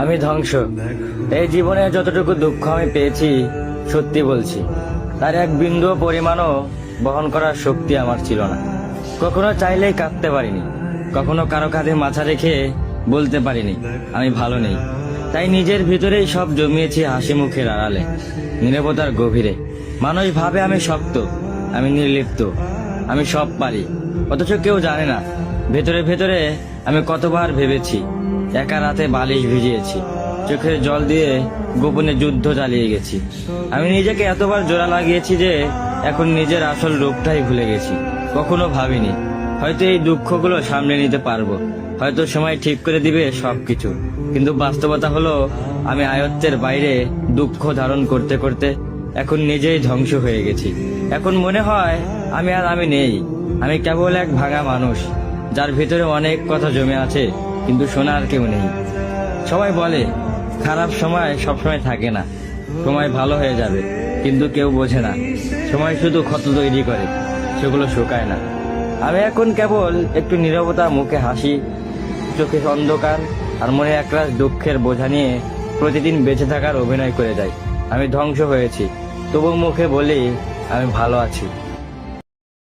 আমি ধ্বংস। এই জীবনে যতটুকু দুঃখ আমি পেয়েছি, সত্যি বলছি, তার এক বিন্দু পরিমাণও বহন করার শক্তি আমার ছিল না। কখনো চাইলেই কাঁদতে পারিনি, কখনো কারো কাঁধে মাথা রেখে বলতে পারিনি আমি ভালো নেই। তাই নিজের ভিতরেই সব জমিয়েছি হাসি মুখের আড়ালে, নীরবতার গভীরে। মানুষ ভাবে আমি শক্ত, আমি নির্লিপ্ত, আমি সব পারি, অথচ কেউ জানে না ভেতরে ভেতরে আমি কতবার ভেবেছি। একা রাতে বালিশ ভিজিয়েছি, চোখের জল দিয়ে গোপনে যুদ্ধ চালিয়ে গেছি। আমি নিজেকে এতবার জোড়া লাগিয়েছি যে এখন নিজের আসল রূপটাই ভুলে গেছি। কখনো ভাবিনি হয়তো এই দুঃখগুলো সামনে নিতে পারবো, হয়তো সময় ঠিক করে দিবে সবকিছু। কিন্তু বাস্তবতা হলো আমি আয়ত্তের বাইরে দুঃখ ধারণ করতে করতে এখন নিজেই ধ্বংস হয়ে গেছি। এখন মনে হয় আমি নেই, আমি কেবল এক ভাঙা মানুষ, যার ভিতরে অনেক কথা জমে আছে কিন্তু শোনার কেউ নেই। সবাই বলে খারাপ সময় সবসময় থাকে না, সময় ভালো হয়ে যাবে, কিন্তু কেউ বোঝে না সময় শুধু ক্ষত তৈরি করে, সেগুলো শুকায় না। আমি এখন কেবল একটু নীরবতা, মুখে হাসি, চোখে অন্ধকার আর মনে একরাশ দুঃখের বোঝা নিয়ে প্রতিদিন বেঁচে থাকার অভিনয় করে যাই। আমি ধ্বংস হয়েছি, তবু মুখে বলি আমি ভালো আছি।